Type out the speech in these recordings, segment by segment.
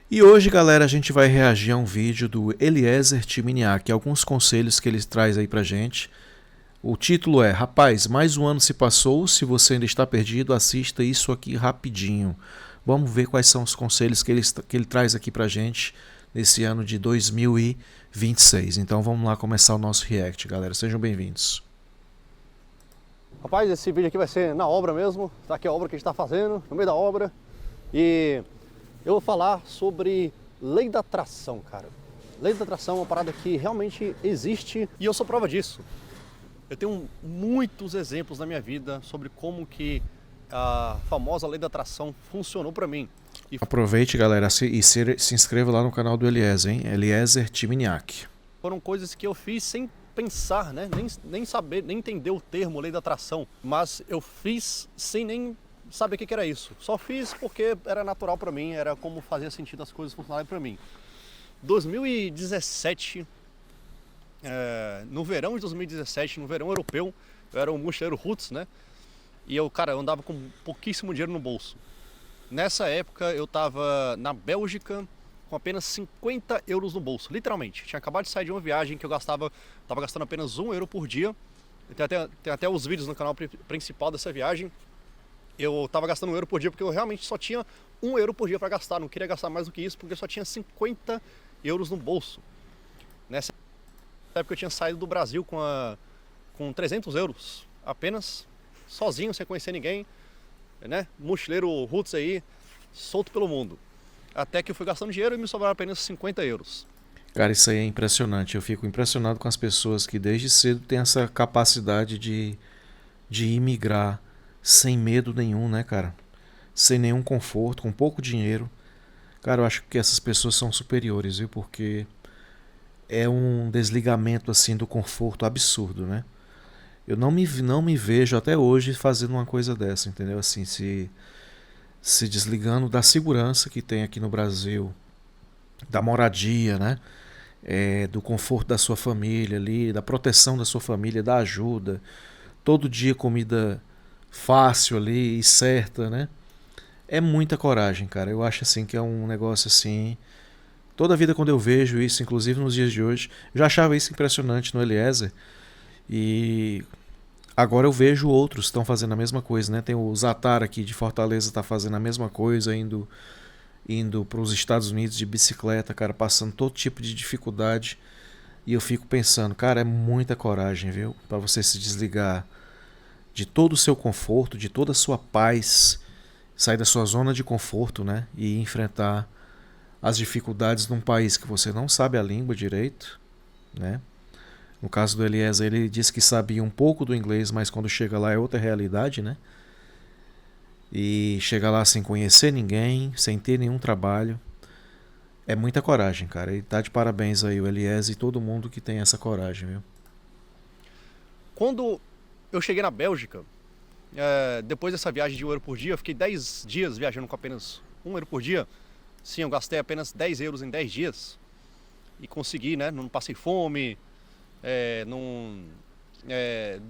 E hoje, galera, a gente vai reagir a um vídeo do Eliezer Timiniak, alguns conselhos que ele traz aí pra gente. O título é: Rapaz, mais um ano se passou, se você ainda está perdido, assista isso aqui rapidinho. Vamos ver quais são os conselhos que ele traz aqui pra gente nesse ano de 2026. Então vamos lá começar o nosso react, galera. Sejam bem-vindos. Rapaz, esse vídeo aqui vai ser na obra mesmo. Tá aqui a obra que a gente tá fazendo, no meio da obra. E eu vou falar sobre lei da atração, cara. Lei da atração é uma parada que realmente existe e eu sou prova disso. Eu tenho muitos exemplos na minha vida sobre como que a famosa lei da atração funcionou pra mim. Aproveite, galera, e se inscreva lá no canal do Eliezer, hein? Eliezer Timiniak. Foram coisas que eu fiz sem pensar, né? Nem saber, nem entender o termo lei da atração. Mas eu fiz sem nem saber o que era isso. Só fiz porque era natural pra mim, era como fazia sentido as coisas funcionarem pra mim. 2017, no verão de 2017, no verão europeu, eu era um mochileiro roots, né? E eu andava com pouquíssimo dinheiro no bolso. Nessa época eu tava na Bélgica com apenas 50 euros no bolso, literalmente. Tinha acabado de sair de uma viagem que tava gastando apenas 1 euro por dia. Tem até os vídeos no canal principal dessa viagem. Eu tava gastando 1 euro por dia porque eu realmente só tinha 1 euro por dia para gastar. Não queria gastar mais do que isso porque eu só tinha 50 euros no bolso. Nessa época eu tinha saído do Brasil com 300 euros, apenas, sozinho, sem conhecer ninguém, né? Mochileiro roots aí, solto pelo mundo. Até que eu fui gastando dinheiro e me sobraram apenas 50 euros. Cara, isso aí é impressionante. Eu fico impressionado com as pessoas que desde cedo têm essa capacidade de imigrar sem medo nenhum, né, cara? Sem nenhum conforto, com pouco dinheiro. Cara, eu acho que essas pessoas são superiores, viu? Porque é um desligamento, assim, do conforto absurdo, né? Eu não me vejo até hoje fazendo uma coisa dessa, entendeu? Assim, se desligando da segurança que tem aqui no Brasil, da moradia, né? Do conforto da sua família ali, da proteção da sua família, da ajuda. Todo dia comida fácil ali e certa, né? É muita coragem, cara. Eu acho assim que é um negócio assim. Toda a vida quando eu vejo isso, inclusive nos dias de hoje, eu já achava isso impressionante no Eliezer. E agora eu vejo outros que estão fazendo a mesma coisa, né? Tem o Zatar aqui de Fortaleza tá fazendo a mesma coisa, indo para os Estados Unidos de bicicleta, cara, passando todo tipo de dificuldade. E eu fico pensando, cara, é muita coragem, viu? Para você se desligar de todo o seu conforto, de toda a sua paz, sair da sua zona de conforto, né? E enfrentar as dificuldades num país que você não sabe a língua direito, né? No caso do Eliezer, ele disse que sabia um pouco do inglês, mas quando chega lá é outra realidade, né? E chega lá sem conhecer ninguém, sem ter nenhum trabalho. É muita coragem, cara. E tá de parabéns aí o Eliezer e todo mundo que tem essa coragem, viu? Quando eu cheguei na Bélgica, depois dessa viagem de 1 euro por dia, eu fiquei 10 dias viajando com apenas 1 euro por dia. Sim, eu gastei apenas 10 euros em 10 dias. E consegui, né? Não passei fome, não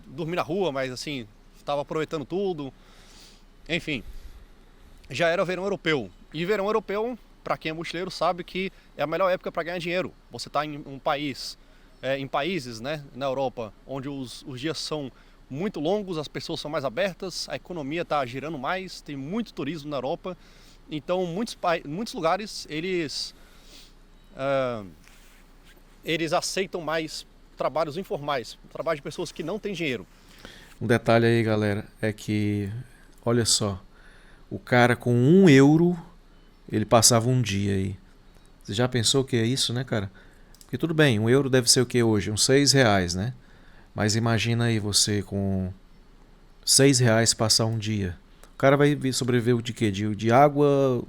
dormi na rua, mas assim, estava aproveitando tudo. Enfim, já era verão europeu. E verão europeu, para quem é mochileiro, sabe que é a melhor época para ganhar dinheiro. Você está em um país, em países, né, na Europa, onde os dias são muito longos, as pessoas são mais abertas, a economia está girando mais, tem muito turismo na Europa. Então, muitos lugares, eles aceitam mais trabalhos informais, trabalho de pessoas que não têm dinheiro. Um detalhe aí, galera, é que, olha só, o cara com 1 euro, ele passava um dia aí. Você já pensou o que é isso, né, cara? Porque tudo bem, 1 euro deve ser o que hoje? Uns 6 reais, né? Mas imagina aí você com 6 reais passar um dia. O cara vai sobreviver de quê? De água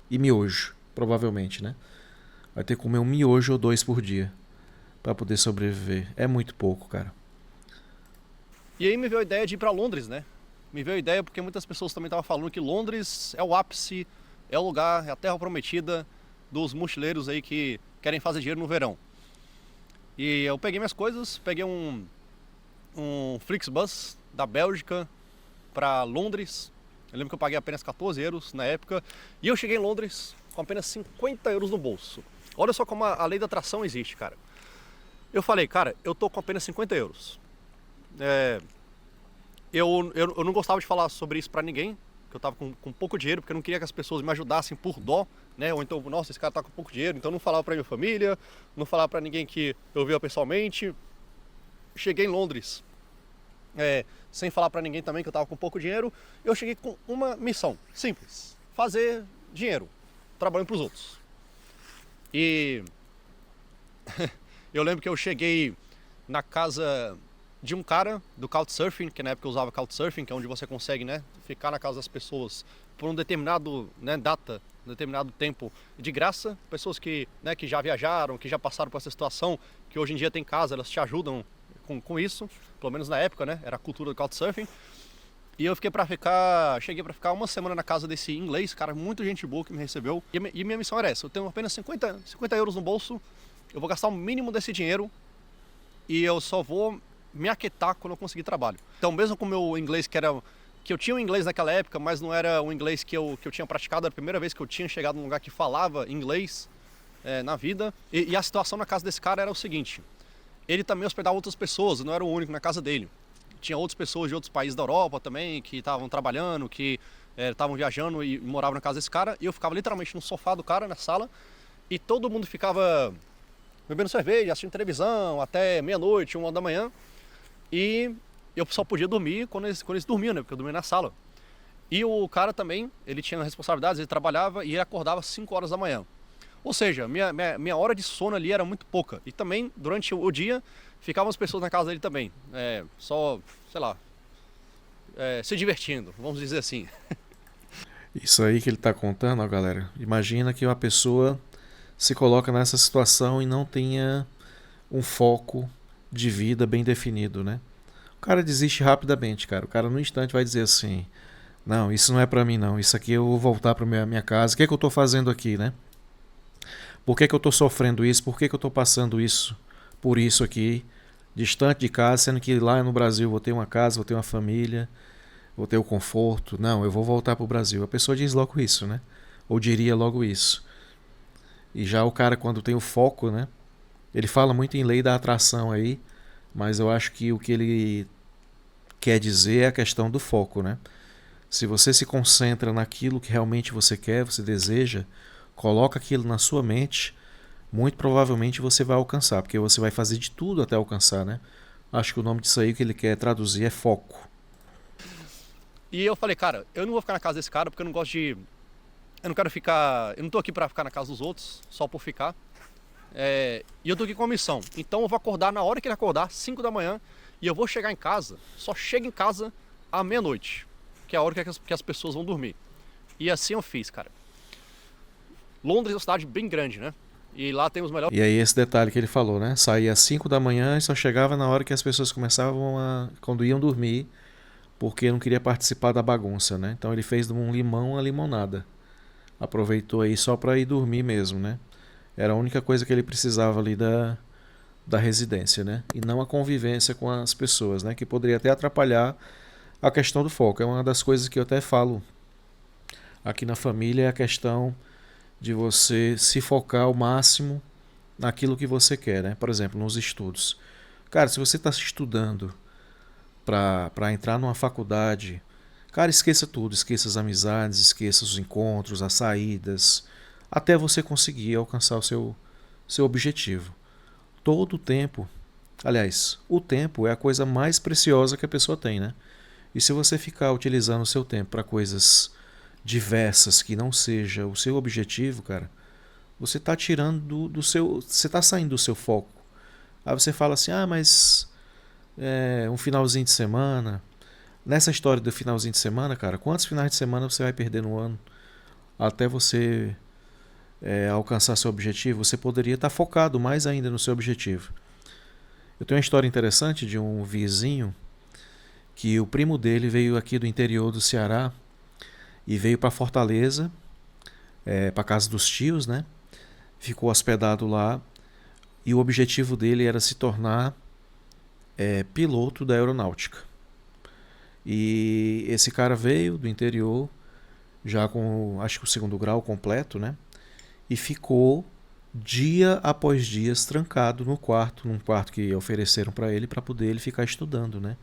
e miojo, provavelmente, né? Vai ter que comer um miojo ou dois por dia para poder sobreviver. É muito pouco, cara. E aí me veio a ideia de ir para Londres, né? Me veio a ideia porque muitas pessoas também estavam falando que Londres é o ápice, é o lugar, é a terra prometida dos mochileiros aí que querem fazer dinheiro no verão. E eu peguei minhas coisas, peguei um Flixbus da Bélgica para Londres. Eu lembro que eu paguei apenas 14 euros na época. E eu cheguei em Londres, com apenas 50 euros no bolso. Olha só como a lei da atração existe, cara. Eu falei, cara, eu tô com apenas 50 euros. Eu não gostava de falar sobre isso pra ninguém, que eu tava com pouco dinheiro, porque eu não queria que as pessoas me ajudassem por dó, né? Ou então, nossa, esse cara tá com pouco dinheiro, então eu não falava pra minha família, não falava pra ninguém que eu via pessoalmente. Cheguei em Londres, sem falar pra ninguém também que eu tava com pouco dinheiro. Eu cheguei com uma missão simples: fazer dinheiro, trabalhando pros outros. E eu lembro que eu cheguei na casa de um cara do Couchsurfing, que na época eu usava Couchsurfing, que é onde você consegue, né, ficar na casa das pessoas por um determinado, né, um determinado tempo de graça. Pessoas que, né, que já viajaram, que já passaram por essa situação, que hoje em dia tem casa, elas te ajudam com isso, pelo menos na época, né, era a cultura do Couchsurfing. E eu cheguei pra ficar uma semana na casa desse inglês, cara, muito gente boa que me recebeu. E minha missão era essa: eu tenho apenas 50 euros no bolso, eu vou gastar o mínimo desse dinheiro e eu só vou me aquietar quando eu conseguir trabalho. Então, mesmo com o meu inglês, que eu tinha um inglês naquela época, mas não era um inglês que eu tinha praticado, era a primeira vez que eu tinha chegado num lugar que falava inglês na vida. E a situação na casa desse cara era o seguinte: ele também hospedava outras pessoas, eu não era o único na casa dele. Tinha outras pessoas de outros países da Europa também, que estavam trabalhando, que estavam viajando e moravam na casa desse cara. E eu ficava literalmente no sofá do cara, na sala, e todo mundo ficava bebendo cerveja, assistindo televisão, até meia-noite, 1 hora da manhã. E eu só podia dormir quando eles dormiam, né? Porque eu dormia na sala. E o cara também, ele tinha responsabilidades, ele trabalhava e ele acordava às 5 horas da manhã. Ou seja, minha hora de sono ali era muito pouca. E também, durante o dia, ficavam as pessoas na casa dele também. Só, sei lá, se divertindo, vamos dizer assim. Isso aí que ele está contando, ó, galera. Imagina que uma pessoa se coloca nessa situação e não tenha um foco de vida bem definido, né? O cara desiste rapidamente, cara. O cara no instante vai dizer assim: não, isso não é pra mim não. Isso aqui eu vou voltar pra minha casa. O que é que eu tô fazendo aqui, né? Por que é que eu tô sofrendo isso? Por que é que eu tô passando isso por isso aqui, distante de casa, sendo que lá no Brasil eu vou ter uma casa, vou ter uma família, vou ter o conforto. Não, eu vou voltar pro Brasil. A pessoa diz logo isso, né? Ou diria logo isso. E já o cara, quando tem o foco, né? Ele fala muito em lei da atração aí, mas eu acho que o que ele quer dizer é a questão do foco, né? Se você se concentra naquilo que realmente você quer, você deseja, coloca aquilo na sua mente, muito provavelmente você vai alcançar, porque você vai fazer de tudo até alcançar, né? Acho que o nome disso aí que ele quer traduzir é foco. E eu falei, cara, eu não vou ficar na casa desse cara porque eu não gosto de... Eu não quero ficar... Eu não tô aqui pra ficar na casa dos outros, só por ficar. E eu tô aqui com uma missão. Então eu vou acordar na hora que ele acordar, 5 da manhã, e eu vou chegar em casa, só chego em casa à meia-noite, que é a hora que as pessoas vão dormir. E assim eu fiz, cara. Londres é uma cidade bem grande, né? E lá tem os melhores... E aí esse detalhe que ele falou, né? Saía às 5 da manhã e só chegava na hora que as pessoas começavam quando iam dormir, porque não queria participar da bagunça, né? Então ele fez de um limão a limonada. Aproveitou aí só para ir dormir mesmo, né? Era a única coisa que ele precisava ali da residência, né? E não a convivência com as pessoas, né? Que poderia até atrapalhar a questão do foco. É uma das coisas que eu até falo aqui na família, é a questão de você se focar ao máximo naquilo que você quer, né? Por exemplo, nos estudos. Cara, se você está estudando para entrar numa faculdade, cara, esqueça tudo. Esqueça as amizades, esqueça os encontros, as saídas, até você conseguir alcançar o seu objetivo. Todo o tempo, aliás, o tempo é a coisa mais preciosa que a pessoa tem, né? E se você ficar utilizando o seu tempo para coisas diversas que não seja o seu objetivo, cara, você está tirando do seu, você está saindo do seu foco. Aí você fala assim: ah, mas um finalzinho de semana. Nessa história do finalzinho de semana, cara, quantos finais de semana você vai perder no ano até você alcançar seu objetivo? Você poderia estar focado mais ainda no seu objetivo. Eu tenho uma história interessante de um vizinho que o primo dele veio aqui do interior do Ceará e veio para Fortaleza, para casa dos tios, né? Ficou hospedado lá e o objetivo dele era se tornar piloto da aeronáutica. E esse cara veio do interior já com, acho que o segundo grau completo, né? e ficou dia após dia trancado no quarto, num quarto que ofereceram para ele poder ele ficar estudando, né?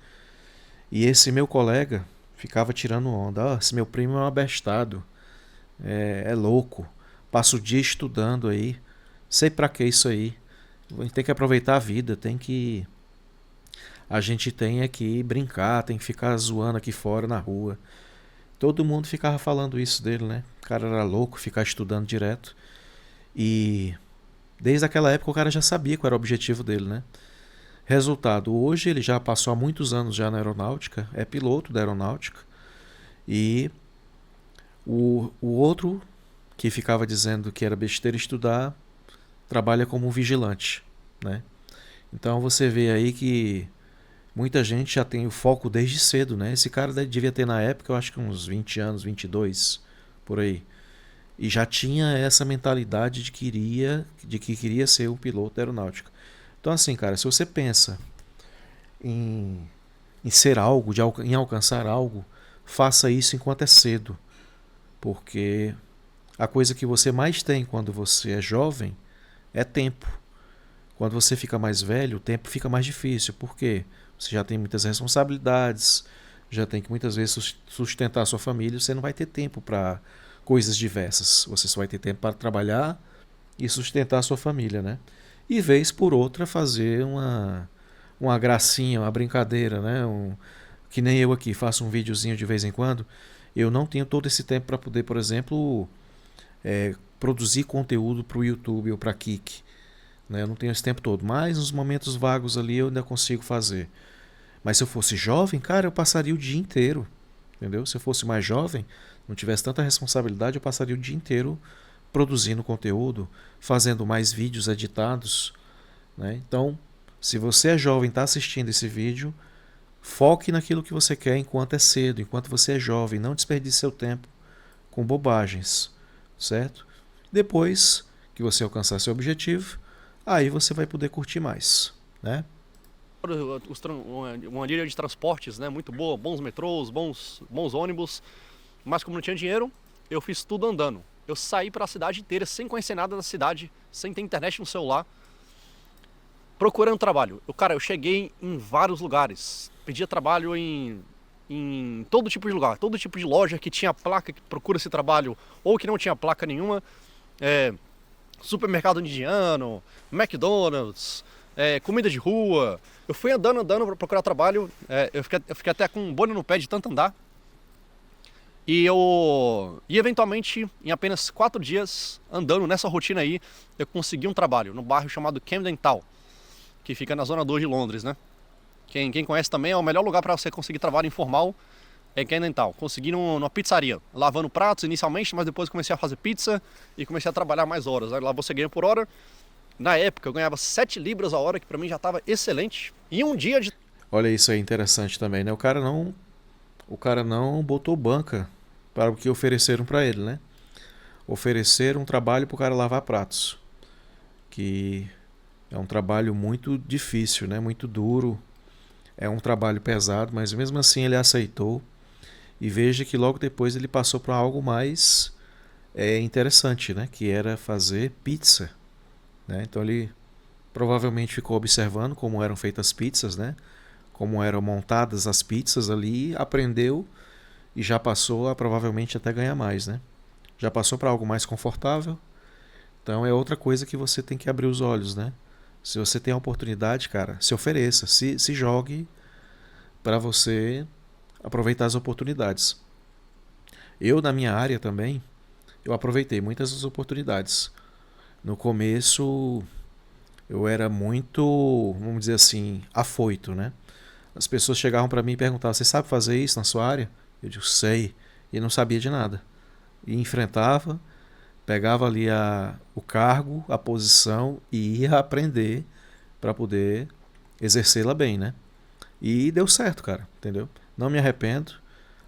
E esse meu colega ficava tirando onda. Esse meu primo é um abestado, é louco, passa o dia estudando aí, sei pra que isso aí. A gente tem que aproveitar a vida, a gente tem que brincar, tem que ficar zoando aqui fora na rua. Todo mundo ficava falando isso dele, né? O cara era louco, ficar estudando direto. E desde aquela época o cara já sabia qual era o objetivo dele, né? Resultado, hoje ele já passou há muitos anos já na aeronáutica, é piloto da aeronáutica. E o outro que ficava dizendo que era besteira estudar, trabalha como um vigilante, né? Então você vê aí que muita gente já tem o foco desde cedo, né? Esse cara devia ter na época, eu acho que uns 20 anos, 22, por aí. E já tinha essa mentalidade de que queria ser um piloto da aeronáutica. Então assim, cara, se você pensa em, em ser algo, em alcançar algo, faça isso enquanto é cedo. Porque a coisa que você mais tem quando você é jovem é tempo. Quando você fica mais velho, o tempo fica mais difícil. Por quê? Você já tem muitas responsabilidades, já tem que muitas vezes sustentar a sua família, você não vai ter tempo para coisas diversas. Você só vai ter tempo para trabalhar e sustentar a sua família, né? E vez por outra fazer uma gracinha, uma brincadeira, né? Que nem eu aqui faço um videozinho de vez em quando. Eu não tenho todo esse tempo para poder, por exemplo, produzir conteúdo para o YouTube ou para Kik. Né? Eu não tenho esse tempo todo, mas nos momentos vagos ali eu ainda consigo fazer. Mas se eu fosse jovem, cara, eu passaria o dia inteiro, entendeu? Se eu fosse mais jovem, não tivesse tanta responsabilidade, eu passaria o dia inteiro produzindo conteúdo, fazendo mais vídeos editados, né? Então, se você é jovem e está assistindo esse vídeo, foque naquilo que você quer enquanto é cedo, enquanto você é jovem, não desperdice seu tempo com bobagens, certo? Depois que você alcançar seu objetivo, aí você vai poder curtir mais, né? Uma linha de transportes, né, muito boa, bons metrôs, bons ônibus, mas como não tinha dinheiro, eu fiz tudo andando. Eu saí para a cidade inteira sem conhecer nada da cidade, sem ter internet no celular, procurando trabalho. Eu cheguei em vários lugares, pedia trabalho em todo tipo de lugar, todo tipo de loja que tinha placa que procura esse trabalho ou que não tinha placa nenhuma, supermercado indiano, McDonald's, comida de rua. Eu fui andando para procurar trabalho, eu fiquei até com um bolha no pé de tanto andar. E eventualmente, em apenas 4 dias, andando nessa rotina aí, eu consegui um trabalho no bairro chamado Camden Town, que fica na zona 2 de Londres, né? Quem conhece também é o melhor lugar para você conseguir trabalho informal, é Camden Town. Consegui numa pizzaria, lavando pratos inicialmente, mas depois comecei a fazer pizza e comecei a trabalhar mais horas. Lá você ganha por hora. Na época eu ganhava 7 libras a hora, que para mim já estava excelente. E um dia de... Olha, isso aí interessante também, né? O cara não botou banca para o que ofereceram para ele, né? Ofereceram um trabalho para o cara lavar pratos, que é um trabalho muito difícil, né? Muito duro, é um trabalho pesado, mas mesmo assim ele aceitou. E veja que logo depois ele passou para algo mais interessante, né? Que era fazer pizza, né? Então ele provavelmente ficou observando como eram feitas as pizzas, né? Como eram montadas as pizzas ali, aprendeu e já passou a provavelmente até ganhar mais, né? Já passou para algo mais confortável. Então é outra coisa que você tem que abrir os olhos, né? Se você tem a oportunidade, cara, se ofereça, se jogue para você aproveitar as oportunidades. Eu, na minha área também, eu aproveitei muitas das oportunidades. No começo, eu era muito, vamos dizer assim, afoito, né? As pessoas chegavam para mim e perguntavam: você sabe fazer isso na sua área? Eu digo: sei. E não sabia de nada. E enfrentava, pegava ali o cargo, a posição e ia aprender para poder exercê-la bem, né? E deu certo, cara, entendeu? Não me arrependo.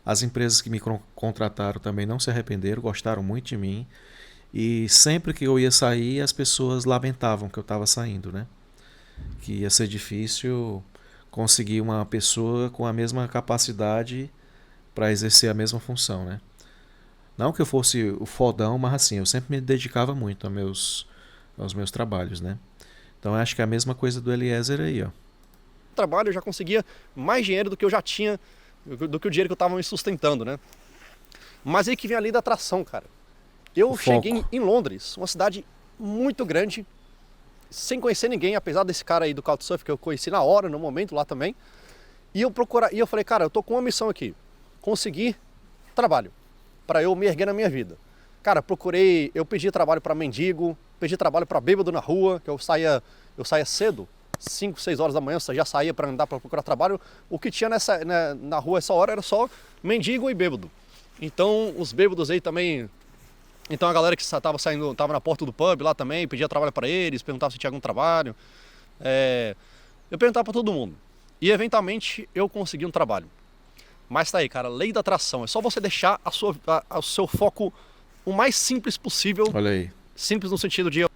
As empresas que me contrataram também não se arrependeram, gostaram muito de mim. E sempre que eu ia sair, as pessoas lamentavam que eu estava saindo, né? Que ia ser difícil conseguir uma pessoa com a mesma capacidade para exercer a mesma função, né? Não que eu fosse o fodão, mas assim, eu sempre me dedicava muito aos meus trabalhos, né? Então eu acho que é a mesma coisa do Eliezer aí, ó. Trabalho eu já conseguia mais dinheiro do que eu já tinha, do que o dinheiro que eu estava me sustentando, né? Mas aí que vem a lei da atração, cara. Eu cheguei em Londres, uma cidade muito grande, sem conhecer ninguém, apesar desse cara aí do Couchsurf que eu conheci na hora, no momento lá também. E eu falei, cara, eu tô com uma missão aqui, conseguir trabalho para eu me erguer na minha vida. Cara, eu pedi trabalho para mendigo, pedi trabalho para bêbado na rua, que eu saía cedo, 5, 6 horas da manhã, já saía para andar para procurar trabalho. O que tinha na rua essa hora era só mendigo e bêbado. Então, os bêbados aí também. Então, a galera que tava na porta do pub lá também, pedia trabalho para eles, perguntava se tinha algum trabalho. Eu perguntava para todo mundo. E, eventualmente, eu consegui um trabalho. Mas tá aí, cara, lei da atração. É só você deixar o seu foco o mais simples possível. Olha aí. Simples no sentido de...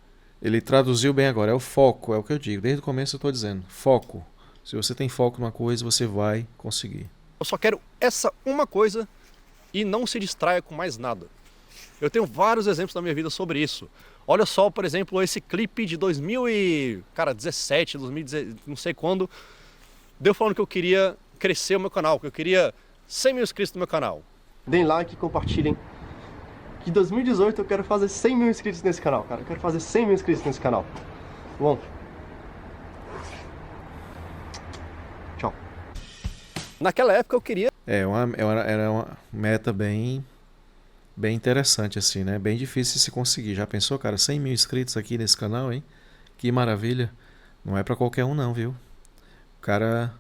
Ele traduziu bem agora, é o foco, é o que eu digo. Desde o começo eu tô dizendo, foco. Se você tem foco numa coisa, você vai conseguir. Eu só quero essa uma coisa e não se distraia com mais nada. Eu tenho vários exemplos na minha vida sobre isso. Olha só, por exemplo, esse clipe de 2017, 2010, não sei quando, deu falando que eu queria crescer o meu canal, que eu queria 100 mil inscritos no meu canal. Deem like, compartilhem. Que 2018 eu quero fazer 100 mil inscritos nesse canal, cara. Eu quero fazer 100 mil inscritos nesse canal. Bom. Tchau. Naquela época eu queria... Era uma meta bem interessante assim, né? Bem difícil de se conseguir. Já pensou, cara? 100 mil inscritos aqui nesse canal, hein? Que maravilha. Não é pra qualquer um não, viu? O cara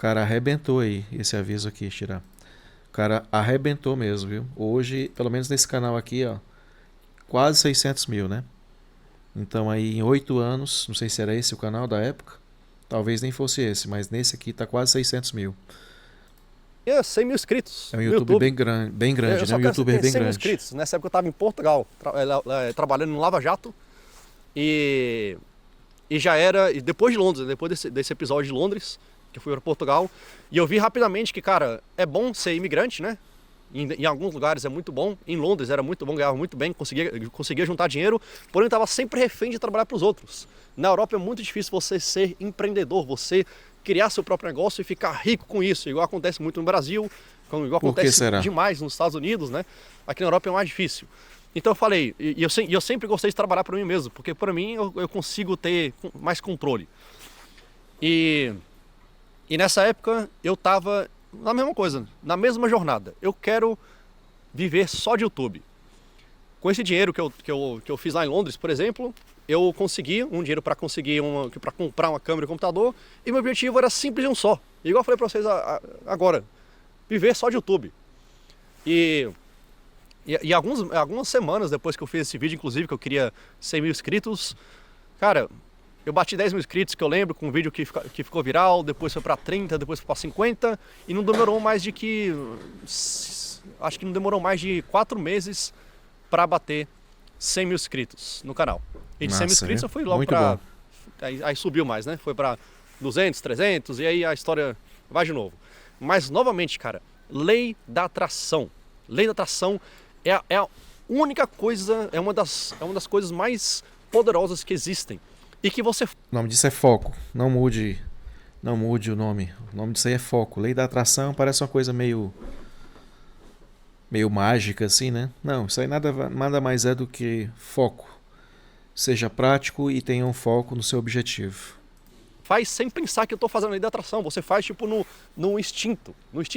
arrebentou aí, esse aviso aqui, tirar. O cara arrebentou mesmo, viu? Hoje, pelo menos nesse canal aqui, ó, quase 600 mil, né? Então aí em 8 anos, não sei se era esse o canal da época, talvez nem fosse esse, mas nesse aqui tá quase 600 mil. 100 mil inscritos. É um YouTube bem grande, né? Um youtuber bem 100 mil grande. inscritos. Nessa época eu estava em Portugal, trabalhando no Lava Jato. E já era, e depois de Londres, depois desse episódio de Londres, que eu fui para Portugal, e eu vi rapidamente que, cara, é bom ser imigrante, né? Em alguns lugares é muito bom. Em Londres era muito bom, ganhava muito bem, conseguia juntar dinheiro, porém estava sempre refém de trabalhar para os outros. Na Europa é muito difícil você ser empreendedor, você criar seu próprio negócio e ficar rico com isso, igual acontece muito no Brasil, igual acontece demais nos Estados Unidos, né? Aqui na Europa é mais difícil. Então eu falei, e eu sempre gostei de trabalhar para mim mesmo, porque para mim eu consigo ter mais controle. E nessa época eu estava na mesma coisa, na mesma jornada. Eu quero viver só de YouTube. Com esse dinheiro que eu fiz lá em Londres, por exemplo, eu consegui um dinheiro para comprar uma câmera e um computador, e meu objetivo era simples e um só. Igual eu falei para vocês agora, viver só de YouTube. E algumas semanas depois que eu fiz esse vídeo, inclusive, que eu queria 100 mil inscritos, cara, eu bati 10 mil inscritos, que eu lembro, com um vídeo que ficou viral, depois foi para 30, depois foi para 50, e não demorou mais de acho que não demorou mais de 4 meses para bater 100 mil inscritos no canal. E de 100 mil inscritos eu fui logo para... Aí subiu mais, né? Foi para 200, 300, e aí a história vai de novo. Mas, novamente, cara, lei da atração. Lei da atração é a única coisa, é uma das coisas mais poderosas que existem. E que você... O nome disso é foco. Não mude o nome. O nome disso aí é foco. Lei da atração parece uma coisa meio mágica assim, né? Não, isso aí nada mais é do que foco. Seja prático e tenha um foco no seu objetivo. Faz sem pensar que eu estou fazendo lei da atração. Você faz tipo no instinto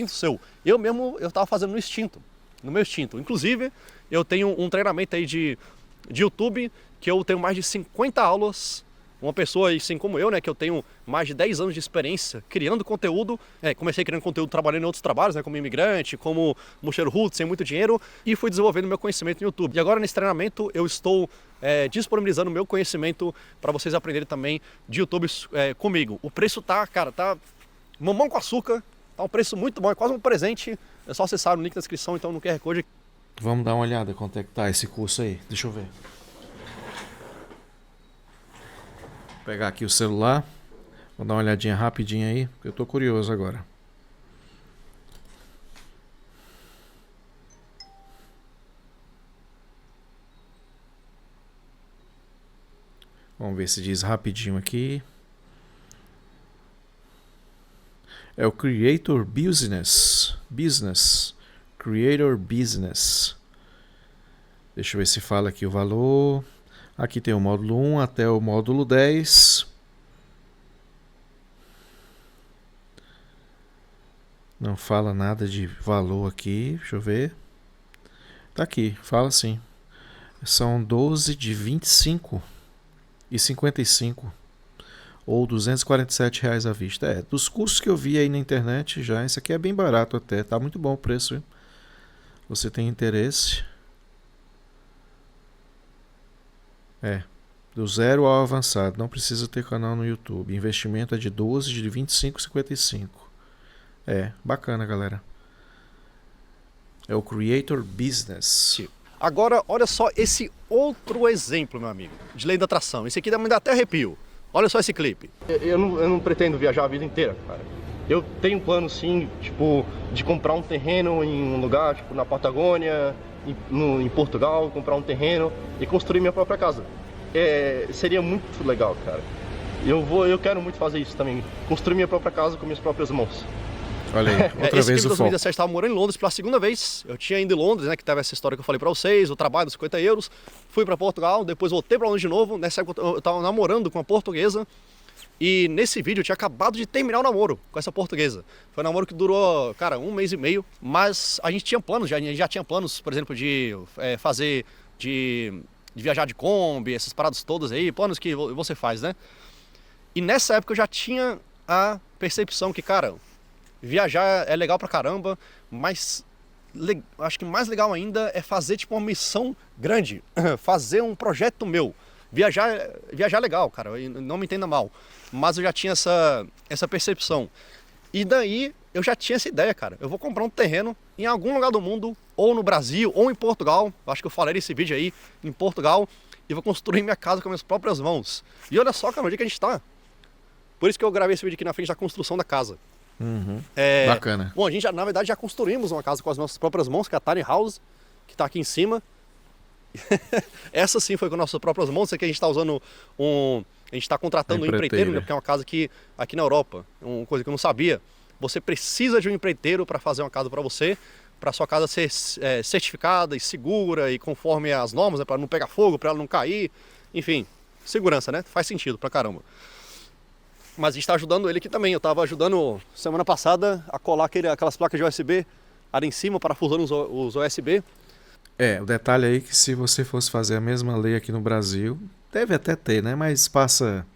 seu. Eu tava fazendo no instinto, no meu instinto. Inclusive, eu tenho um treinamento aí de YouTube, que eu tenho mais de 50 aulas. Uma pessoa assim como eu, né, que eu tenho mais de 10 anos de experiência criando conteúdo. Comecei criando conteúdo trabalhando em outros trabalhos, né, como imigrante, como mochileiro roots, sem muito dinheiro, e fui desenvolvendo meu conhecimento no YouTube. E agora nesse treinamento eu estou disponibilizando meu conhecimento para vocês aprenderem também de YouTube comigo. O preço tá mamão com açúcar, tá um preço muito bom, é quase um presente. É só acessar o link na descrição, então no QR Code. Vamos dar uma olhada quanto é que tá esse curso aí. Deixa eu ver. Vou pegar aqui o celular. Vou dar uma olhadinha rapidinho aí, porque eu tô curioso agora. Vamos ver se diz rapidinho aqui. É o Creator Business. Creator Business. Deixa eu ver se fala aqui o valor. Aqui tem o módulo 1 até o módulo 10. Não fala nada de valor aqui. Deixa eu ver. Tá aqui, fala sim. São 12 de 25,55 ou R$ 247 à vista. Dos cursos que eu vi aí na internet já, esse aqui é bem barato até. Tá muito bom o preço, viu? Você tem interesse? Do 0 ao avançado. Não precisa ter canal no YouTube. Investimento é de 12 de 25,55. Bacana, galera. É o Creator Business. Agora, olha só esse outro exemplo, meu amigo, de lei da atração. Esse aqui me dá até arrepio. Olha só esse clipe. Eu não pretendo viajar a vida inteira, cara. Eu tenho plano, sim, tipo, de comprar um terreno em um lugar, tipo, na Patagônia, em Portugal, comprar um terreno e construir minha própria casa. Seria muito legal, cara. Eu quero muito fazer isso também. Construir minha própria casa com minhas próprias mãos. Olha aí, outra esse vez clipe o de 2017 eu estava morando em Londres pela segunda vez. Eu tinha ido em Londres, né, que teve essa história que eu falei pra vocês, o trabalho dos 50 euros. Fui pra Portugal, depois voltei pra Londres de novo. Nessa época eu tava namorando com uma portuguesa. E nesse vídeo eu tinha acabado de terminar o namoro com essa portuguesa. Foi um namoro que durou, cara, 1 mês e meio. Mas a gente tinha planos, a gente já tinha planos, por exemplo, de fazer, de viajar de Kombi, essas paradas todas aí, planos que você faz, né? E nessa época eu já tinha a percepção que, cara, viajar é legal pra caramba, mas acho que mais legal ainda é fazer tipo uma missão grande, fazer um projeto meu. Viajar é legal, cara, não me entenda mal, mas eu já tinha essa percepção. E daí eu já tinha essa ideia, cara. Eu vou comprar um terreno em algum lugar do mundo, ou no Brasil, ou em Portugal. Acho que eu falei nesse vídeo aí, em Portugal, e vou construir minha casa com minhas próprias mãos. E olha só, cara, onde é que a gente tá. Por isso que eu gravei esse vídeo aqui na frente da construção da casa. Bacana. Bom, a gente na verdade já construímos uma casa com as nossas próprias mãos, que é a Tiny House, que está aqui em cima. Essa sim foi com as nossas próprias mãos. Isso aqui a gente está usando a gente está contratando um empreiteiro, né, porque é uma casa que aqui na Europa, uma coisa que eu não sabia. Você precisa de um empreiteiro para fazer uma casa para você, para sua casa ser certificada e segura e conforme as normas, né, para não pegar fogo, para ela não cair. Enfim, segurança, né? Faz sentido pra caramba. Mas a gente está ajudando ele aqui também. Eu estava ajudando semana passada a colar aquelas placas de USB ali em cima, parafusando os USB. O detalhe aí é que se você fosse fazer a mesma lei aqui no Brasil, deve até ter, né? Mas passa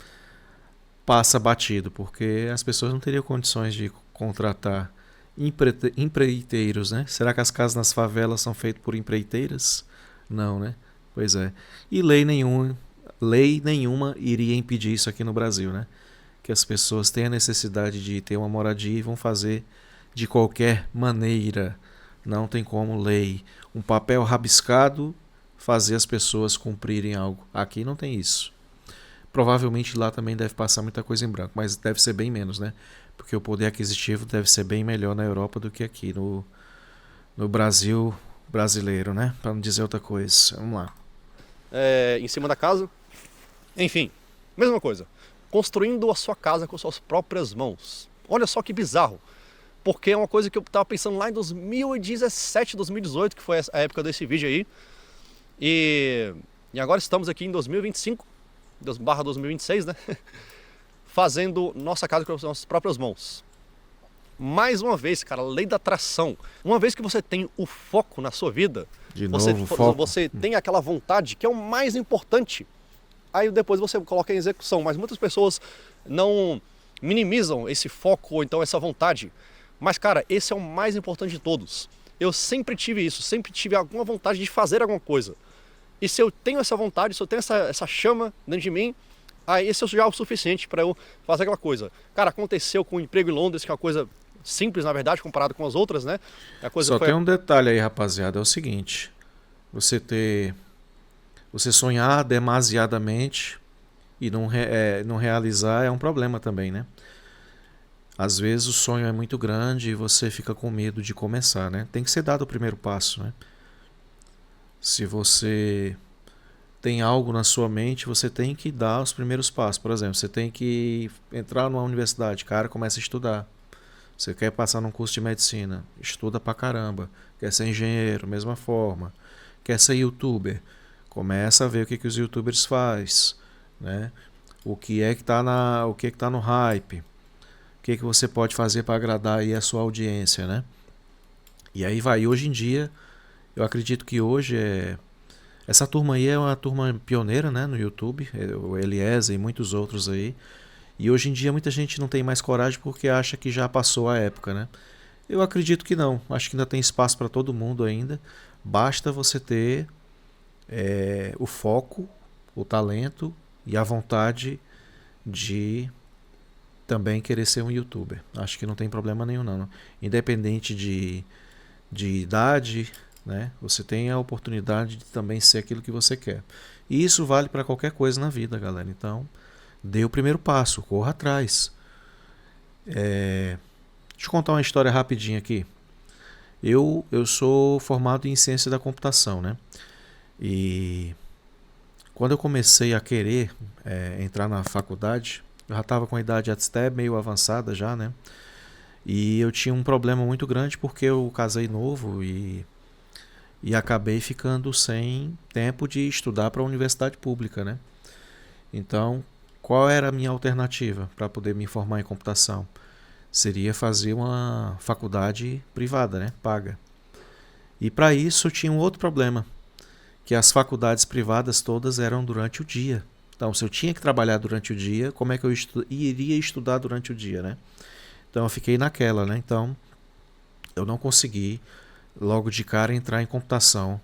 batido, porque as pessoas não teriam condições de contratar empreiteiros, né? Será que as casas nas favelas são feitas por empreiteiras? Não, né? Pois é. E lei nenhuma iria impedir isso aqui no Brasil, né? Que as pessoas têm a necessidade de ter uma moradia e vão fazer de qualquer maneira. Não tem como lei, um papel rabiscado, fazer as pessoas cumprirem algo. Aqui não tem isso. Provavelmente lá também deve passar muita coisa em branco, mas deve ser bem menos, né? Porque o poder aquisitivo deve ser bem melhor na Europa do que aqui no Brasil brasileiro, né? Para não dizer outra coisa. Vamos lá. Em cima da casa. Enfim, mesma coisa. Construindo a sua casa com suas próprias mãos. Olha só que bizarro. Porque é uma coisa que eu estava pensando lá em 2017, 2018, que foi a época desse vídeo aí. E agora estamos aqui em 2025, barra 2026, né? Fazendo nossa casa com as nossas próprias mãos. Mais uma vez, cara, lei da atração. Uma vez que você tem o foco na sua vida, você tem aquela vontade que é o mais importante. Aí depois você coloca em execução. Mas muitas pessoas não minimizam esse foco ou então essa vontade. Mas, cara, esse é o mais importante de todos. Eu sempre tive isso, sempre tive alguma vontade de fazer alguma coisa. E se eu tenho essa vontade, se eu tenho essa chama dentro de mim, aí esse já é o suficiente para eu fazer aquela coisa. Cara, aconteceu com o emprego em Londres, que é uma coisa simples, na verdade, comparado com as outras, né? Tem um detalhe aí, rapaziada, é o seguinte. Você sonhar demasiadamente e não realizar é um problema também, né? Às vezes o sonho é muito grande e você fica com medo de começar, né? Tem que ser dado o primeiro passo, né? Se você tem algo na sua mente, você tem que dar os primeiros passos. Por exemplo, você tem que entrar numa universidade, cara, começa a estudar. Você quer passar num curso de medicina, estuda pra caramba. Quer ser engenheiro, mesma forma. Quer ser youtuber, começa a ver o que os youtubers faz, né? O que é que tá no hype. O que você pode fazer para agradar aí a sua audiência, né? E aí vai. E hoje em dia, eu acredito que hoje essa turma aí é uma turma pioneira, né, no YouTube, o Eliezer e muitos outros aí. E hoje em dia muita gente não tem mais coragem porque acha que já passou a época, né? Eu acredito que não. Acho que ainda tem espaço para todo mundo ainda. Basta você ter o foco, o talento e a vontade de também querer ser um youtuber. Acho que não tem problema nenhum não. Independente de idade, né? Você tem a oportunidade de também ser aquilo que você quer. E isso vale para qualquer coisa na vida, galera. Então, dê o primeiro passo, corra atrás. Deixa eu contar uma história rapidinha aqui. Eu sou formado em ciência da computação, né? E quando eu comecei a querer entrar na faculdade, eu já estava com a idade até meio avançada já, né? E eu tinha um problema muito grande porque eu casei novo e acabei ficando sem tempo de estudar para a universidade pública, né? Então, qual era a minha alternativa para poder me formar em computação? Seria fazer uma faculdade privada, né? Paga. E para isso eu tinha um outro problema, que as faculdades privadas todas eram durante o dia. Então, se eu tinha que trabalhar durante o dia, como é que eu iria estudar durante o dia, né? Então, eu fiquei naquela, né? Então, eu não consegui logo de cara entrar em computação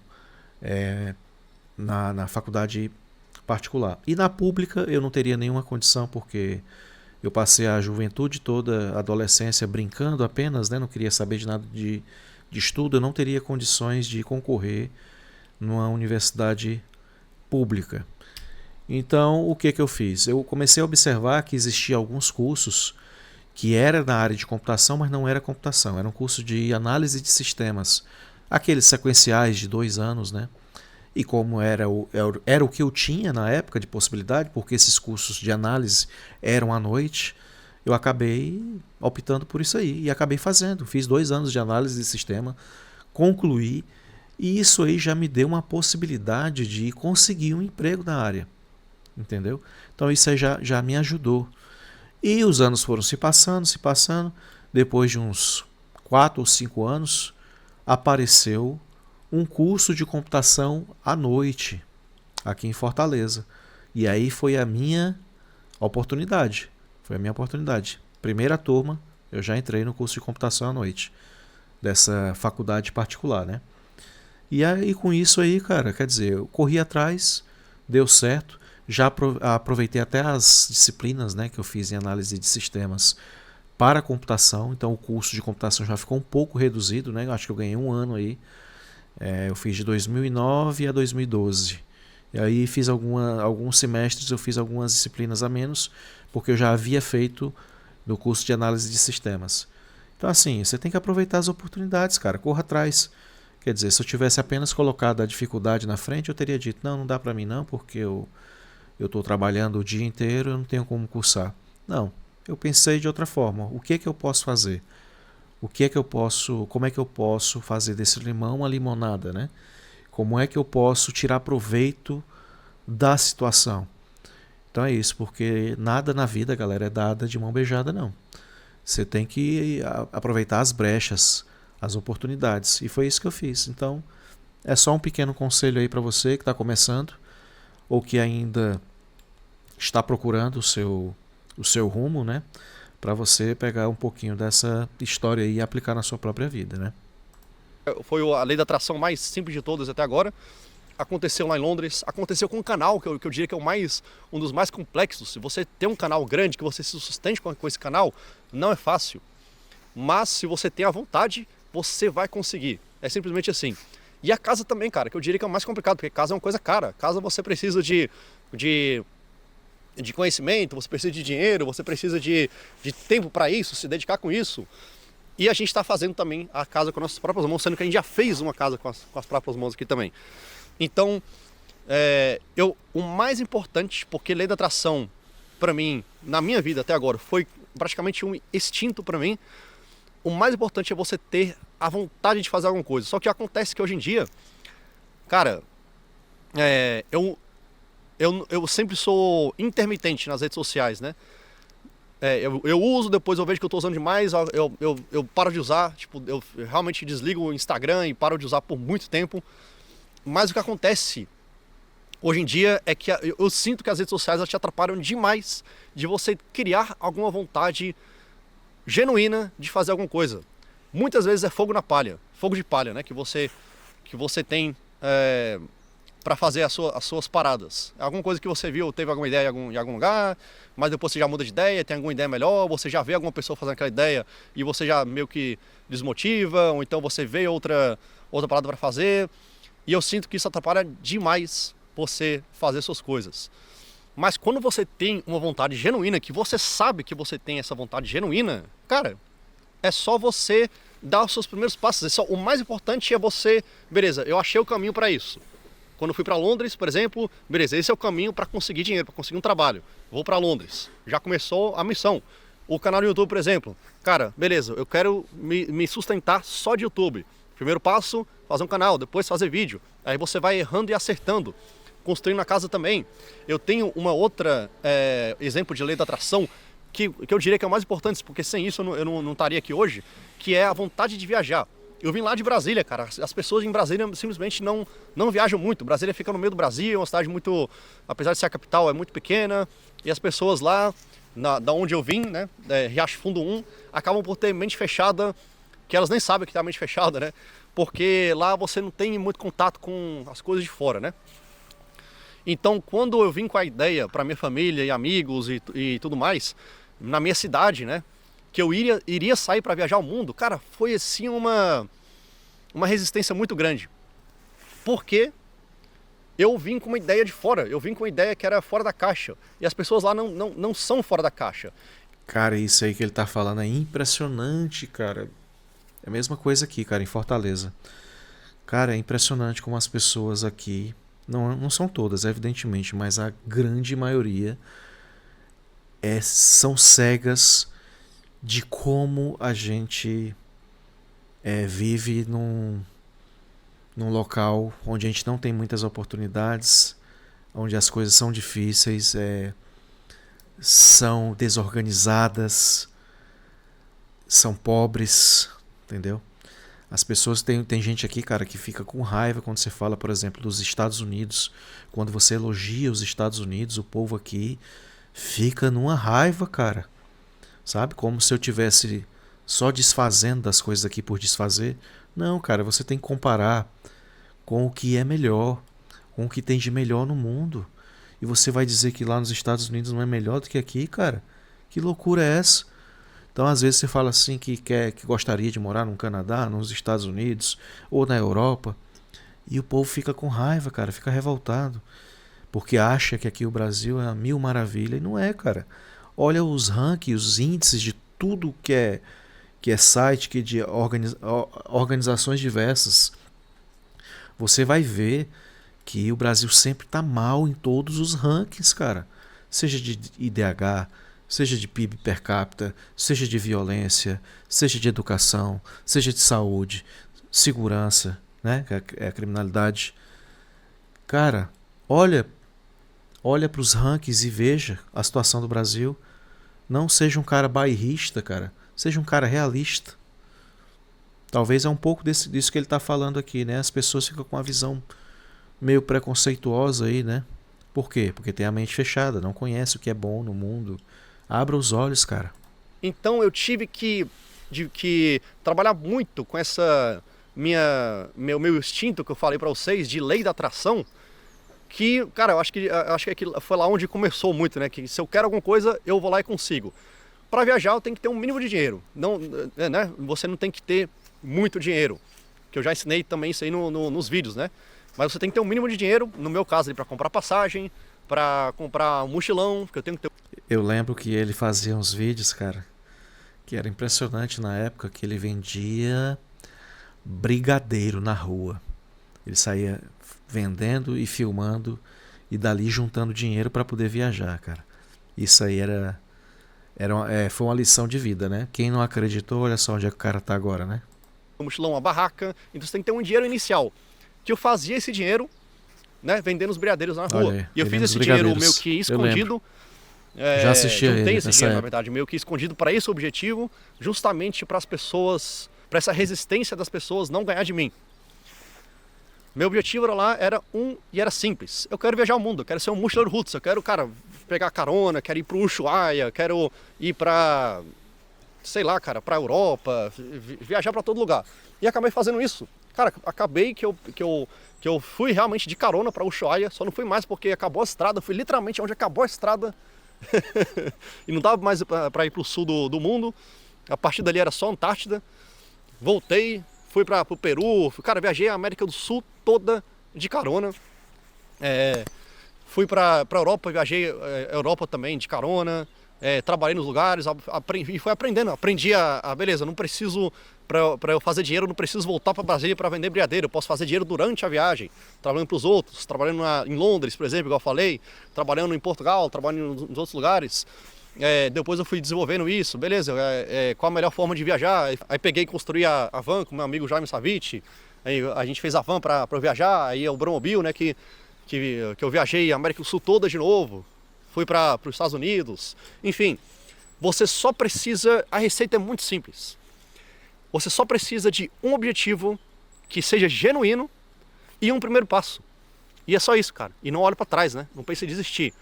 na faculdade particular. E na pública eu não teria nenhuma condição, porque eu passei a juventude toda, a adolescência brincando apenas, né? Não queria saber de nada de estudo, eu não teria condições de concorrer numa universidade pública. Então, o que eu fiz? Eu comecei a observar que existiam alguns cursos que era na área de computação, mas não era computação, era um curso de análise de sistemas, aqueles sequenciais de 2 anos, né? E como era o que eu tinha na época de possibilidade, porque esses cursos de análise eram à noite, eu acabei optando por isso aí e acabei fazendo. Fiz 2 anos de análise de sistema, concluí, e isso aí já me deu uma possibilidade de conseguir um emprego na área, entendeu? Então isso aí já me ajudou. E os anos foram se passando. Depois de uns 4 ou 5 anos, apareceu um curso de computação à noite, aqui em Fortaleza. E aí foi a minha oportunidade. Primeira turma, eu já entrei no curso de computação à noite, dessa faculdade particular, né? E aí com isso aí, cara, quer dizer, eu corri atrás, deu certo. Já aproveitei até as disciplinas, né, que eu fiz em análise de sistemas para computação. Então o curso de computação já ficou um pouco reduzido, né? Eu acho que eu ganhei 1 ano aí. Eu fiz de 2009 a 2012. E aí fiz alguns semestres, eu fiz algumas disciplinas a menos, porque eu já havia feito no curso de análise de sistemas. Então assim, você tem que aproveitar as oportunidades, cara. Corra atrás. Quer dizer, se eu tivesse apenas colocado a dificuldade na frente, eu teria dito, não dá para mim não, porque eu estou trabalhando o dia inteiro, eu não tenho como cursar. Não, eu pensei de outra forma. O que é que eu posso fazer? Como é que eu posso fazer desse limão uma limonada, né? Como é que eu posso tirar proveito da situação? Então é isso, porque nada na vida, galera, é dada de mão beijada, não. Você tem que aproveitar as brechas, as oportunidades. E foi isso que eu fiz. Então, é só um pequeno conselho aí para você que está começando, ou que ainda está procurando o seu rumo, né? Para você pegar um pouquinho dessa história aí e aplicar na sua própria vida, né? Foi a lei da atração mais simples de todas até agora. Aconteceu lá em Londres, aconteceu com um canal que eu diria que é um dos mais complexos. Se você tem um canal grande, que você se sustente com esse canal, não é fácil. Mas se você tem a vontade, você vai conseguir. É simplesmente assim. E a casa também, cara, que eu diria que é o mais complicado, porque casa é uma coisa cara. Casa você precisa de conhecimento, você precisa de dinheiro, você precisa de tempo para isso, se dedicar com isso. E a gente está fazendo também a casa com nossas próprias mãos, sendo que a gente já fez uma casa com as próprias mãos aqui também. Então, O mais importante, porque lei da atração, para mim, na minha vida até agora, foi praticamente um instinto para mim. O mais importante é você ter a vontade de fazer alguma coisa. Só que acontece que hoje em dia, cara, eu sempre sou intermitente nas redes sociais, né? Eu uso, depois eu vejo que eu tô usando demais, eu paro de usar, tipo, eu realmente desligo o Instagram e paro de usar por muito tempo. Mas o que acontece hoje em dia é que eu sinto que as redes sociais elas te atrapalham demais de você criar alguma vontade genuína de fazer alguma coisa. Muitas vezes é fogo na palha, fogo de palha, né? Que você tem para fazer as suas paradas. Alguma coisa que você viu, teve alguma ideia em algum lugar, mas depois você já muda de ideia, tem alguma ideia melhor, você já vê alguma pessoa fazendo aquela ideia e você já meio que desmotiva, ou então você vê outra parada para fazer. E eu sinto que isso atrapalha demais você fazer suas coisas. Mas quando você tem uma vontade genuína, que você sabe que você tem essa vontade genuína, cara, é só você dar os seus primeiros passos. O mais importante é você, beleza, eu achei o caminho para isso. Quando eu fui para Londres, por exemplo, beleza, esse é o caminho para conseguir dinheiro, para conseguir um trabalho. Vou para Londres, já começou a missão. O canal do YouTube, por exemplo, cara, beleza, eu quero me sustentar só de YouTube. Primeiro passo, fazer um canal, depois fazer vídeo. Aí você vai errando e acertando. Construindo a casa também. Eu tenho uma outra exemplo de lei da atração que eu diria que é o mais importante, porque sem isso eu não estaria aqui hoje, que é a vontade de viajar. Eu vim lá de Brasília, cara. As pessoas em Brasília simplesmente não viajam muito. Brasília fica no meio do Brasil, é uma cidade muito, apesar de ser a capital, é muito pequena. E as pessoas lá, da onde eu vim, né, Riacho Fundo 1, acabam por ter mente fechada, que elas nem sabem que tá mente fechada, né? Porque lá você não tem muito contato com as coisas de fora, né? Então, quando eu vim com a ideia para minha família e amigos e tudo mais, na minha cidade, né, que eu iria sair para viajar o mundo, cara, foi assim uma resistência muito grande. Porque eu vim com uma ideia de fora, eu vim com uma ideia que era fora da caixa. E as pessoas lá não são fora da caixa. Cara, isso aí que ele tá falando é impressionante, cara. É a mesma coisa aqui, cara, em Fortaleza. Cara, é impressionante como as pessoas aqui, não são todas, evidentemente, mas a grande maioria são cegas de como a gente vive num local onde a gente não tem muitas oportunidades, onde as coisas são difíceis, são desorganizadas, são pobres, entendeu? As pessoas, tem gente aqui, cara, que fica com raiva quando você fala, por exemplo, dos Estados Unidos. Quando você elogia os Estados Unidos, o povo aqui fica numa raiva, cara. Sabe? Como se eu tivesse só desfazendo das coisas aqui por desfazer. Não, cara, você tem que comparar com o que é melhor, com o que tem de melhor no mundo. E você vai dizer que lá nos Estados Unidos não é melhor do que aqui, cara? Que loucura é essa? Então, às vezes você fala assim que gostaria de morar no Canadá, nos Estados Unidos ou na Europa, e o povo fica com raiva, cara, fica revoltado, porque acha que aqui o Brasil é a mil maravilha, e não é, cara. Olha os rankings, os índices de tudo que é site, que de organizações diversas. Você vai ver que o Brasil sempre está mal em todos os rankings, cara. Seja de IDH, seja de PIB per capita, seja de violência, seja de educação, seja de saúde, segurança, né? Que é a criminalidade. Cara, olha para os rankings e veja a situação do Brasil. Não seja um cara bairrista, cara. Seja um cara realista. Talvez é um pouco disso que ele está falando aqui, né? As pessoas ficam com uma visão meio preconceituosa aí, né? Por quê? Porque tem a mente fechada, não conhece o que é bom no mundo. Abra os olhos, cara. Então eu tive que trabalhar muito com essa meu instinto que eu falei para vocês de lei da atração, que, cara, eu acho que aquilo foi lá onde começou muito, né? Que se eu quero alguma coisa, eu vou lá e consigo. Para viajar eu tenho que ter um mínimo de dinheiro. Não, né? Você não tem que ter muito dinheiro, que eu já ensinei também isso aí nos vídeos, né? Mas você tem que ter um mínimo de dinheiro, no meu caso, para comprar passagem, para comprar um mochilão, que eu tenho que ter. Eu lembro que ele fazia uns vídeos, cara, que era impressionante na época, que ele vendia brigadeiro na rua. Ele saía vendendo e filmando e dali juntando dinheiro para poder viajar, cara. Isso aí foi uma lição de vida, né? Quem não acreditou, olha só onde é que o cara tá agora, né? Um mochilão, uma barraca, então você tem que ter um dinheiro inicial. Que eu fazia esse dinheiro, né, vendendo os brigadeiros na rua. Aí, e eu fiz esse dinheiro meio que escondido. Já assisti a juntei ele esse nessa dinheiro, na época. verdade, meio que escondido para esse objetivo, justamente para as pessoas, para essa resistência das pessoas não ganhar de mim. Meu objetivo era simples. Eu quero viajar o mundo, eu quero ser um mochileiro roots, eu quero, cara, pegar carona, quero ir pro Ushuaia, quero ir pra, sei lá, cara, pra Europa, viajar pra todo lugar. E acabei fazendo isso. Cara, acabei que eu fui realmente de carona pra Ushuaia, só não fui mais porque acabou a estrada, fui literalmente onde acabou a estrada e não dava mais pra ir pro sul do mundo. A partir dali era só Antártida. Voltei, fui pro Peru, cara, viajei a América do Sul toda de carona. Fui pra Europa, viajei a Europa também de carona. Trabalhei nos lugares, e fui aprendendo. Aprendi beleza, não preciso, para eu fazer dinheiro, não preciso voltar para Brasília para vender brigadeiro. Eu posso fazer dinheiro durante a viagem, trabalhando para os outros, trabalhando em Londres, por exemplo, igual eu falei, trabalhando em Portugal, trabalhando nos outros lugares. Depois eu fui desenvolvendo isso, beleza, qual a melhor forma de viajar. Aí peguei e construí a van com meu amigo Jaime Savit. Aí a gente fez a van para viajar, aí é o Bromobil, né, que eu viajei a América do Sul toda de novo. Fui para os Estados Unidos, enfim. Você só precisa, a receita é muito simples. Você só precisa de um objetivo que seja genuíno e um primeiro passo. E é só isso, cara. E não olhe para trás, né? Não pense em desistir.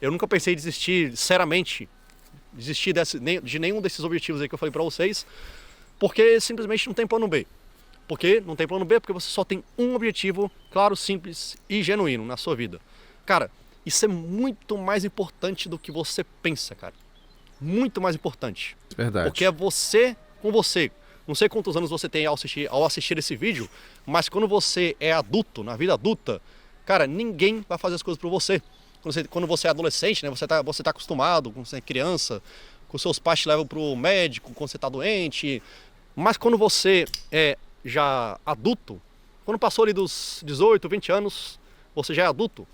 Eu nunca pensei em desistir, seriamente, desistir de nenhum desses objetivos aí que eu falei para vocês, porque simplesmente não tem plano B. Por que não tem plano B? Porque você só tem um objetivo claro, simples e genuíno na sua vida. Cara, isso é muito mais importante do que você pensa, cara. Muito mais importante. Verdade. Porque é você com você. Não sei quantos anos você tem ao assistir esse vídeo, mas quando você é adulto, na vida adulta, cara, ninguém vai fazer as coisas por você. Quando você é adolescente, né, você tá acostumado, quando você é criança, com seus pais te levam pro médico quando você tá doente. Mas quando você é já adulto, quando passou ali dos 18, 20 anos, você já é adulto,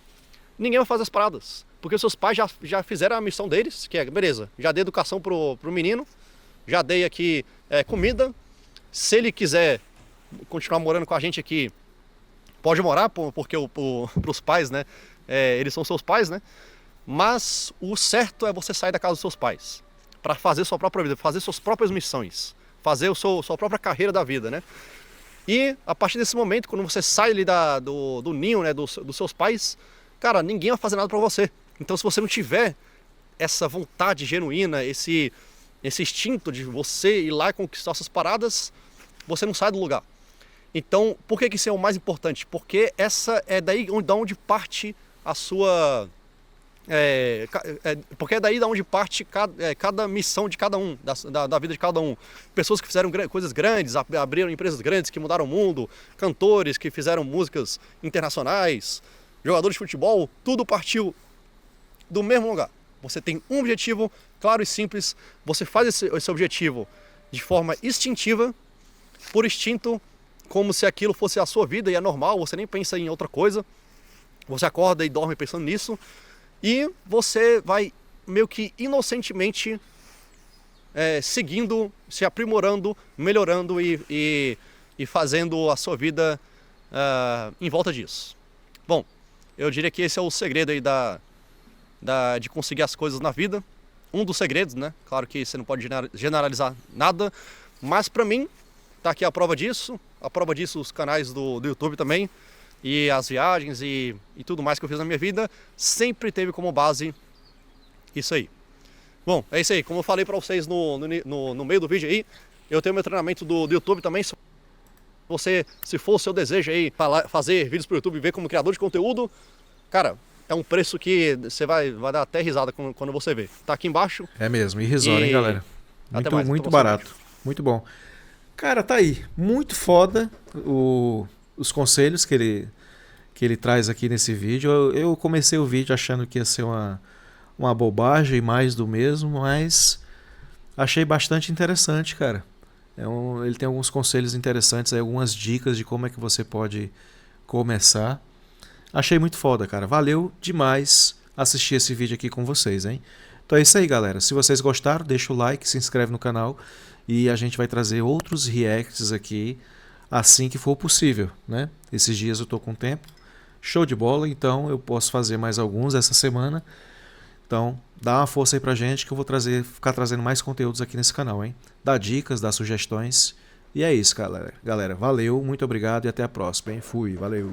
ninguém vai fazer as paradas. Porque os seus pais já fizeram a missão deles, que é, beleza, já dei educação pro menino, já dei aqui comida. Se ele quiser continuar morando com a gente aqui, pode morar, porque pros pais, né, eles são seus pais, né? Mas o certo é você sair da casa dos seus pais, para fazer sua própria vida, fazer suas próprias missões, fazer sua própria carreira da vida, né? E a partir desse momento, quando você sai ali do ninho, né, dos seus pais, cara, ninguém vai fazer nada pra você. Então, se você não tiver essa vontade genuína, esse instinto de você ir lá e conquistar essas paradas, você não sai do lugar. Então, por que isso é o mais importante? Porque essa é daí da onde parte a sua... porque é daí da onde parte cada missão de cada um, da vida de cada um. Pessoas que fizeram coisas grandes, abriram empresas grandes que mudaram o mundo, cantores que fizeram músicas internacionais, jogadores de futebol, tudo partiu do mesmo lugar. Você tem um objetivo claro e simples, você faz esse objetivo de forma instintiva, por instinto, como se aquilo fosse a sua vida e é normal, você nem pensa em outra coisa, você acorda e dorme pensando nisso, e você vai meio que inocentemente seguindo, se aprimorando, melhorando e fazendo a sua vida em volta disso. Bom, eu diria que esse é o segredo aí de conseguir as coisas na vida. Um dos segredos, né? Claro que você não pode generalizar nada, mas pra mim, tá aqui a prova disso os canais do YouTube também, e as viagens e tudo mais que eu fiz na minha vida, sempre teve como base isso aí. Bom, é isso aí, como eu falei pra vocês no meio do vídeo aí, eu tenho meu treinamento do YouTube também. Se for o seu desejo aí, fazer vídeos pro YouTube e ver como criador de conteúdo, cara, é um preço que você vai dar até risada quando você vê. Tá aqui embaixo. É mesmo, irrisório, hein, galera? Muito barato. Muito bom. Cara, tá aí. Muito foda os conselhos que ele traz aqui nesse vídeo. Eu comecei o vídeo achando que ia ser uma bobagem, mais do mesmo, mas achei bastante interessante, cara. Ele tem alguns conselhos interessantes, aí, algumas dicas de como é que você pode começar. Achei muito foda, cara. Valeu demais assistir esse vídeo aqui com vocês, hein? Então é isso aí, galera. Se vocês gostaram, deixa o like, se inscreve no canal e a gente vai trazer outros reacts aqui assim que for possível, né? Esses dias eu tô com tempo. Show de bola, então eu posso fazer mais alguns essa semana. Então, dá uma força aí pra gente que eu vou ficar trazendo mais conteúdos aqui nesse canal, hein? Dá dicas, dá sugestões. E é isso, galera. Valeu, muito obrigado e até a próxima, hein? Fui, valeu.